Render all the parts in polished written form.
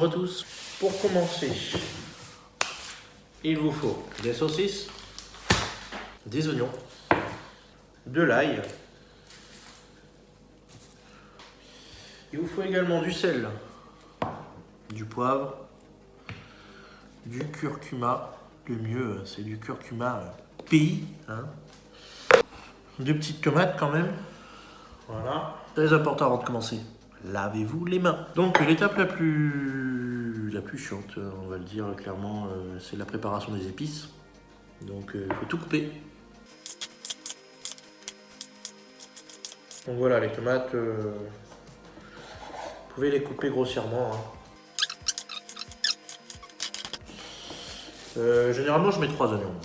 Bonjour à tous. Pour commencer, il vous faut des saucisses, des oignons, de l'ail. Il vous faut également du sel, du poivre, du curcuma. Le mieux, c'est du curcuma pays. Hein. Deux petites tomates quand même. Voilà. Très important avant de commencer. Lavez-vous les mains. Donc l'étape la plus chiante, on va le dire clairement, c'est la préparation des épices. Donc il faut tout couper. Donc voilà, les tomates, vous pouvez les couper grossièrement. Hein. Généralement je mets 3 oignons.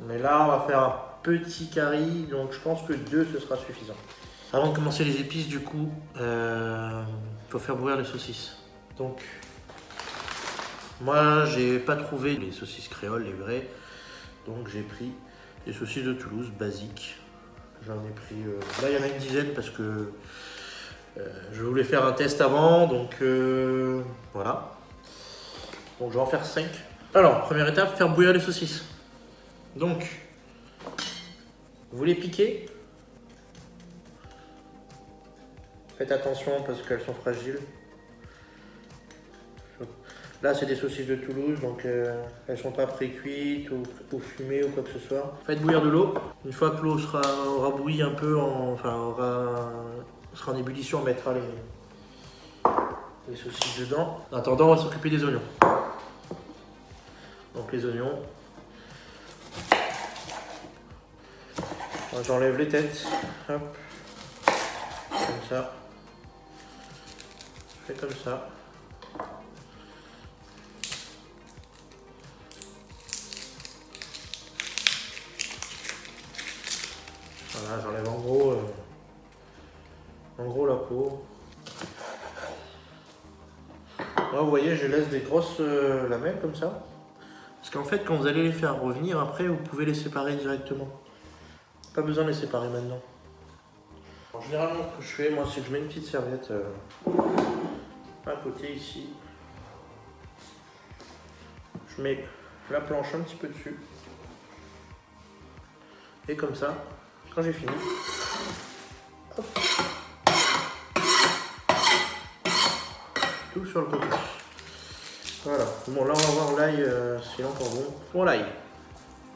Mais là on va faire un petit curry, donc je pense que 2 ce sera suffisant. Avant de commencer les épices, du coup, faut faire bouillir les saucisses. Donc, moi, j'ai pas trouvé les saucisses créoles, les vraies. Donc, j'ai pris les saucisses de Toulouse, basiques. J'en ai pris. Là, il y en a une dizaine parce que je voulais faire un test avant. Donc, voilà. Donc, je vais en faire 5. Alors, première étape, faire bouillir les saucisses. Donc, vous les piquez. Faites attention parce qu'elles sont fragiles. Là, c'est des saucisses de Toulouse, donc elles ne sont pas pré-cuites ou fumées ou quoi que ce soit. Faites bouillir de l'eau. Une fois que l'eau aura bouilli un peu, sera en ébullition, on mettra les saucisses dedans. En attendant, on va s'occuper des oignons. Donc les oignons. J'enlève les têtes. Hop. Comme ça. Je fais comme ça. Voilà, j'enlève en gros la peau. Là, vous voyez, je laisse des grosses lamelles comme ça. Parce qu'en fait, quand vous allez les faire revenir, après, vous pouvez les séparer directement. Pas besoin de les séparer maintenant. Alors, généralement, ce que je fais, moi, c'est que je mets une petite serviette à côté ici. Je mets la planche un petit peu dessus. Et comme ça, quand j'ai fini, hop, tout sur le côté. Voilà. Bon, là, on va voir l'ail, c'est encore bon. Pour l'ail,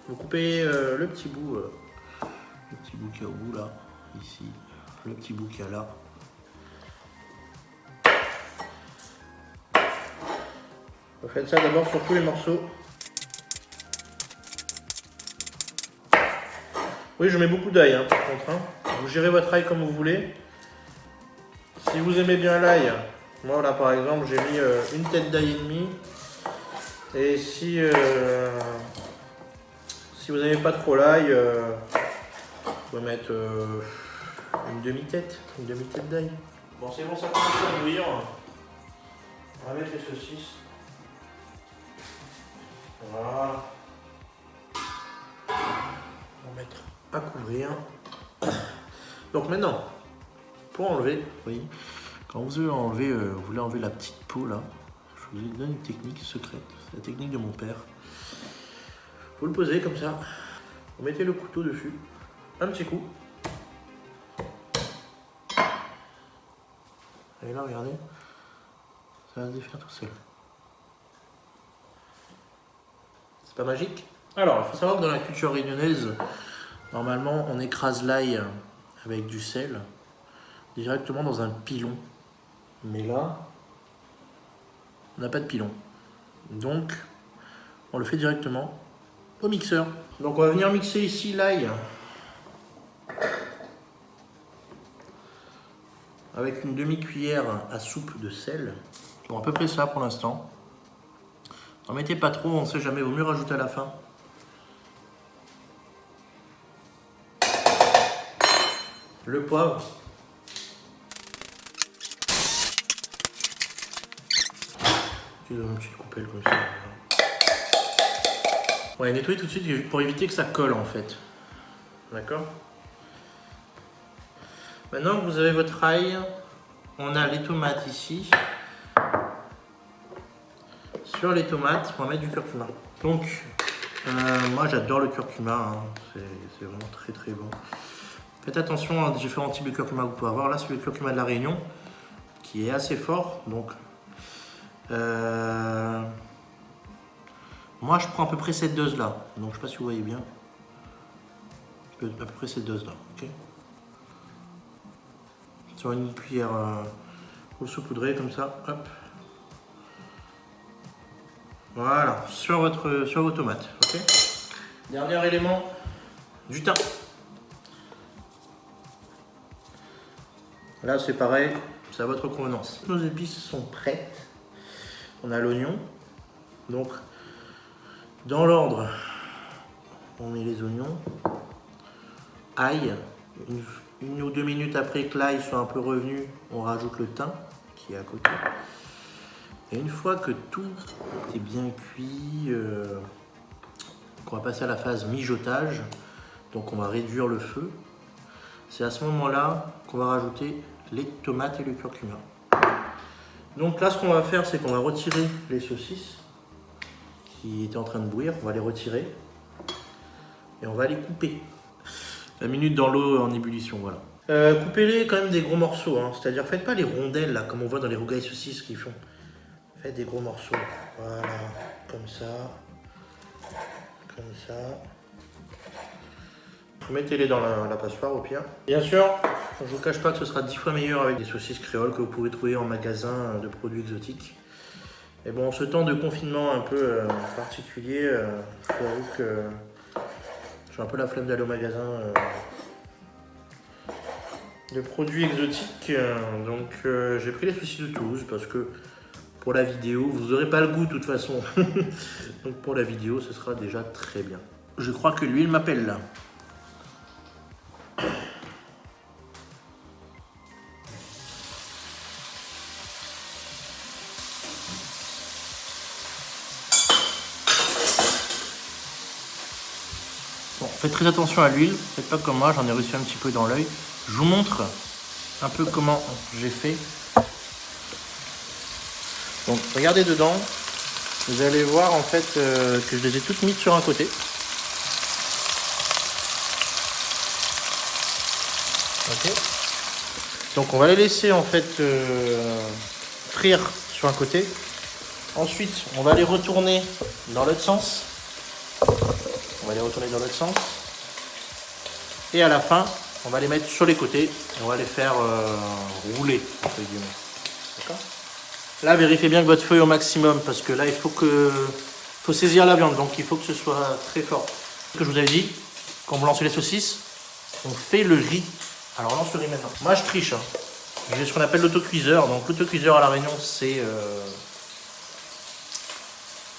vous coupez le petit bout qu'il y a au bout là, ici, le petit bout qu'il y a là. Vous faites ça d'abord sur tous les morceaux. Oui, je mets beaucoup d'ail hein, par contre. Hein. Vous gérez votre ail comme vous voulez. Si vous aimez bien l'ail, moi là par exemple j'ai mis une tête d'ail et demi. Et si vous n'aimez pas trop l'ail, vous pouvez mettre une demi-tête d'ail. Bon c'est bon, ça commence à bouillir. On va mettre les saucisses. Voilà. On va mettre à couvrir. Donc maintenant, pour enlever, oui, quand vous voulez enlever la petite peau là, je vous donne une technique secrète, c'est la technique de mon père. Vous le posez comme ça, vous mettez le couteau dessus, un petit coup. Et là, regardez, ça va se défaire tout seul. C'est pas magique? Alors, il faut savoir que dans la culture réunionnaise, normalement, on écrase l'ail avec du sel directement dans un pilon. Mais là, on n'a pas de pilon. Donc, on le fait directement au mixeur. Donc, on va venir mixer ici l'ail avec une demi-cuillère à soupe de sel. Bon, à peu près ça pour l'instant. N'en mettez pas trop, on ne sait jamais, vaut mieux rajouter à la fin. Le poivre. Une petite coupelle comme ça. Ouais, nettoyer tout de suite pour éviter que ça colle en fait. D'accord? Maintenant que vous avez votre ail, on a les tomates ici. Sur les tomates, on va mettre du curcuma. Donc, moi j'adore le curcuma, hein. C'est vraiment très très bon. Faites attention aux différents types de curcuma que vous pouvez avoir. Là, c'est le curcuma de la Réunion, qui est assez fort. Donc, moi je prends à peu près cette dose là. Donc, je sais pas si vous voyez bien. À peu près cette dose là. Okay, sur une cuillère saupoudrée comme ça. Hop. Voilà, sur vos tomates. Okay, dernier élément, du thym. Là, c'est pareil, c'est à votre convenance. Nos épices sont prêtes. On a l'oignon. Donc, dans l'ordre, on met les oignons. Ail. Une ou 2 minutes après que l'ail soit un peu revenu, on rajoute le thym qui est à côté. Et une fois que tout est bien cuit, on va passer à la phase mijotage. Donc, on va réduire le feu. C'est à ce moment-là qu'on va rajouter les tomates et le curcuma. Donc là, ce qu'on va faire, c'est qu'on va retirer les saucisses qui étaient en train de bouillir. On va les retirer et on va les couper. La minute dans l'eau en ébullition, voilà. Coupez-les quand même des gros morceaux, hein. C'est-à-dire faites pas les rondelles là, comme on voit dans les rougailles saucisses qu'ils font. Faites des gros morceaux. Voilà, comme ça. Comme ça. Mettez-les dans la passoire au pire. Bien sûr, je ne vous cache pas que ce sera 10 fois meilleur avec des saucisses créoles que vous pouvez trouver en magasin de produits exotiques. Et bon, en ce temps de confinement un peu particulier, j'avoue que j'ai un peu la flemme d'aller au magasin de produits exotiques. Donc j'ai pris les saucisses de Toulouse parce que pour la vidéo, vous n'aurez pas le goût de toute façon. Donc pour la vidéo, ce sera déjà très bien. Je crois que l'huile m'appelle là. Bon, faites très attention à l'huile, faites pas comme moi, j'en ai reçu un petit peu dans l'œil. Je vous montre un peu comment j'ai fait. Donc regardez dedans, vous allez voir en fait que je les ai toutes mises sur un côté. Ok. Donc on va les laisser en fait frire sur un côté. Ensuite on va les retourner dans l'autre sens. On va les retourner dans l'autre sens. Et à la fin, on va les mettre sur les côtés et on va les faire rouler, entre guillemets. D'accord ? Là, vérifiez bien que votre feu est au maximum parce que là, il faut saisir la viande. Donc, il faut que ce soit très fort. Ce que je vous avais dit, quand vous lancez les saucisses, on fait le riz. Alors, on lance le riz maintenant. Moi, je triche. Hein. J'ai ce qu'on appelle l'autocuiseur. Donc, l'autocuiseur à La Réunion, c'est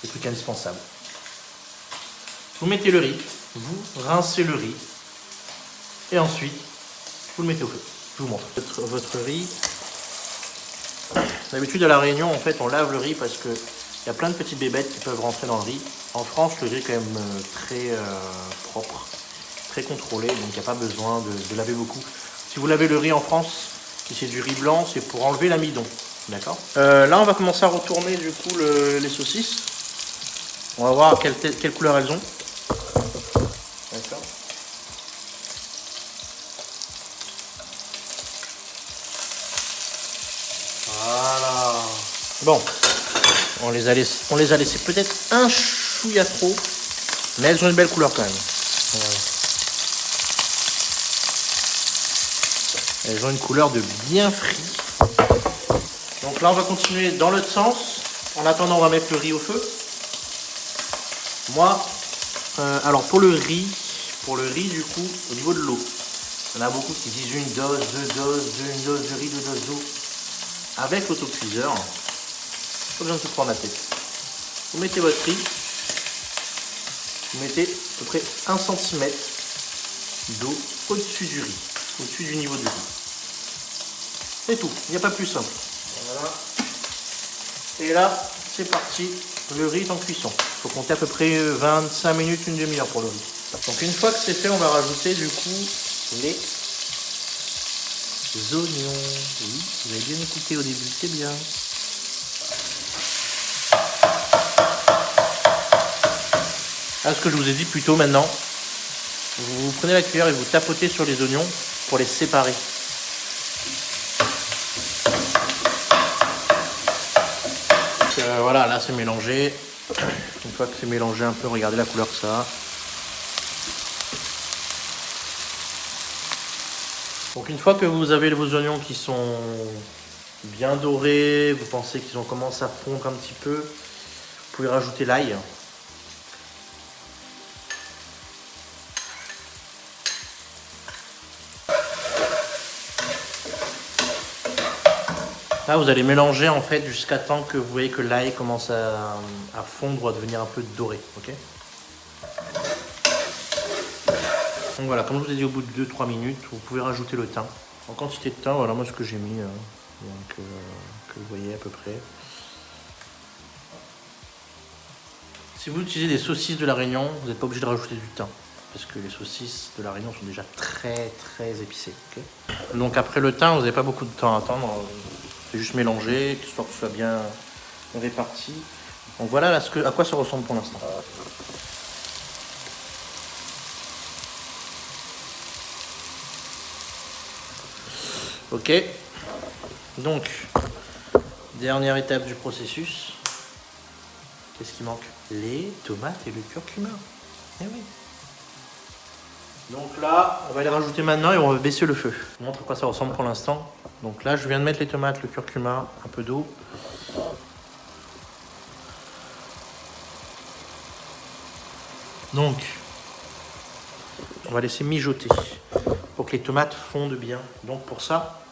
le truc indispensable. Vous mettez le riz, vous rincez le riz et ensuite vous le mettez au feu. Je vous montre votre riz. D'habitude à La Réunion, en fait, on lave le riz parce que il y a plein de petites bébêtes qui peuvent rentrer dans le riz. En France, le riz est quand même très propre, très contrôlé, donc il n'y a pas besoin de laver beaucoup. Si vous lavez le riz en France, si c'est du riz blanc, c'est pour enlever l'amidon. D'accord. Là, on va commencer à retourner du coup les saucisses. On va voir quelle couleur elles ont. D'accord. Voilà. Bon, on les a laissés peut-être un chouïa trop, mais elles ont une belle couleur quand même. Voilà. Elles ont une couleur de bien frit. Donc là, on va continuer dans l'autre sens. En attendant, on va mettre le riz au feu. Moi, alors pour le riz du coup, au niveau de l'eau, il y en a beaucoup qui disent une dose, une dose de riz, 2 doses d'eau. Avec l'autocuiseur, pas besoin de se prendre la tête. Vous mettez votre riz, vous mettez à peu près 1 cm d'eau au-dessus du riz, au-dessus du niveau du riz. C'est tout, il n'y a pas plus simple. Voilà. Et là, c'est parti, le riz est en cuisson. Il faut compter à peu près 25 minutes, une demi-heure pour le riz. Donc une fois que c'est fait, on va rajouter du coup les oignons. Oui, vous avez bien écouté au début, c'est bien. Ah, ce que je vous ai dit plus tôt maintenant, vous prenez la cuillère et vous tapotez sur les oignons pour les séparer. Voilà, là c'est mélangé. Une fois que c'est mélangé un peu, regardez la couleur que ça a. Donc une fois que vous avez vos oignons qui sont bien dorés, vous pensez qu'ils ont commencé à fondre un petit peu, vous pouvez rajouter l'ail. Là, vous allez mélanger en fait jusqu'à temps que vous voyez que l'ail commence à fondre, à devenir un peu doré. Okay, donc voilà, comme je vous ai dit, au bout de 2-3 minutes, vous pouvez rajouter le thym. En quantité de thym, voilà moi ce que j'ai mis, donc, que vous voyez à peu près. Si vous utilisez des saucisses de la Réunion, vous n'êtes pas obligé de rajouter du thym, parce que les saucisses de la Réunion sont déjà très épicées. Okay, donc après le thym, vous n'avez pas beaucoup de temps à attendre. C'est juste mélanger, histoire que ce soit bien réparti. Donc voilà là, à quoi ça ressemble pour l'instant. Ok. Donc, dernière étape du processus. Qu'est-ce qui manque? Les tomates et le curcuma. Eh oui. Donc là, on va les rajouter maintenant et on va baisser le feu. Je vous montre à quoi ça ressemble pour l'instant. Donc là, je viens de mettre les tomates, le curcuma, un peu d'eau. Donc, on va laisser mijoter pour que les tomates fondent bien. Donc pour ça,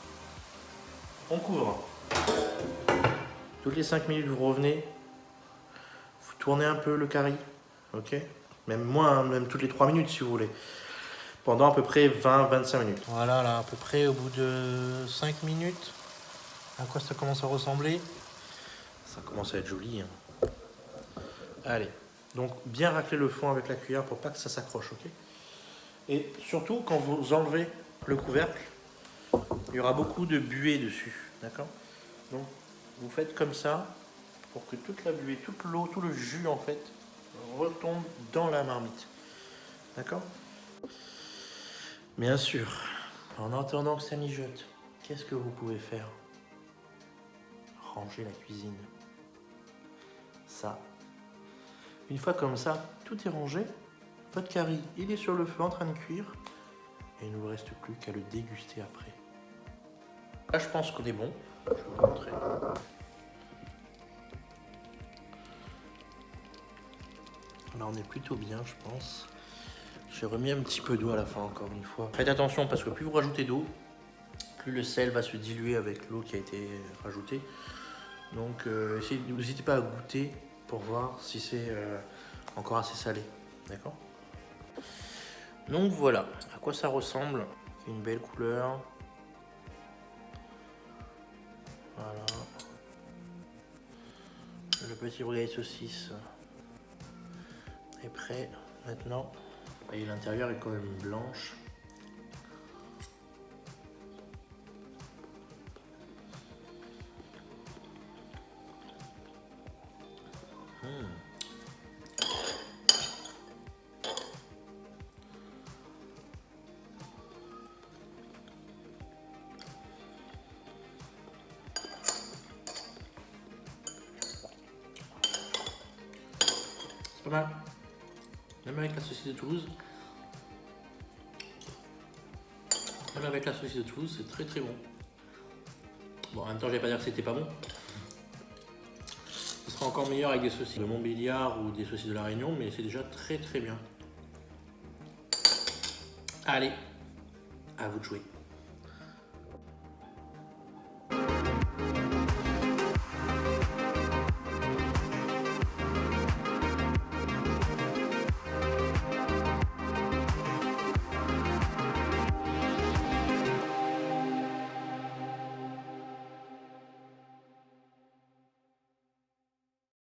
on couvre. Toutes les 5 minutes, vous revenez. Vous tournez un peu le curry. Ok, même moins, hein, même toutes les 3 minutes si vous voulez. Pendant à peu près 20-25 minutes. Voilà, là, à peu près au bout de 5 minutes. À quoi ça commence à ressembler? Ça commence à être joli. Hein. Allez, donc bien racler le fond avec la cuillère pour pas que ça s'accroche, ok? Et surtout, quand vous enlevez le couvercle, il y aura beaucoup de buée dessus, d'accord? Donc, vous faites comme ça pour que toute la buée, toute l'eau, tout le jus, en fait, retombe dans la marmite, d'accord? Bien sûr, en attendant que ça mijote, qu'est-ce que vous pouvez faire? Ranger la cuisine. Ça. Une fois comme ça, tout est rangé. Votre curry, il est sur le feu en train de cuire. Et il ne vous reste plus qu'à le déguster après. Là, je pense qu'on est bon. Je vais vous montrer. Là, on est plutôt bien, je pense. J'ai remis un petit peu d'eau à la fin, encore une fois. Faites attention, parce que plus vous rajoutez d'eau, plus le sel va se diluer avec l'eau qui a été rajoutée. Donc, n'hésitez pas à goûter pour voir si c'est encore assez salé. D'accord? Donc voilà, à quoi ça ressemble. C'est une belle couleur. Voilà. Le petit rougail saucisse est prêt maintenant. Et l'intérieur est quand même blanche. C'est pas mal. Même avec la saucisse de Toulouse. Même avec la saucisse de Toulouse, c'est très bon. Bon, en même temps, je vais pas dire que c'était pas bon. Ce sera encore meilleur avec des saucisses de Montbéliard ou des saucisses de la Réunion, mais c'est déjà très bien. Allez, à vous de jouer.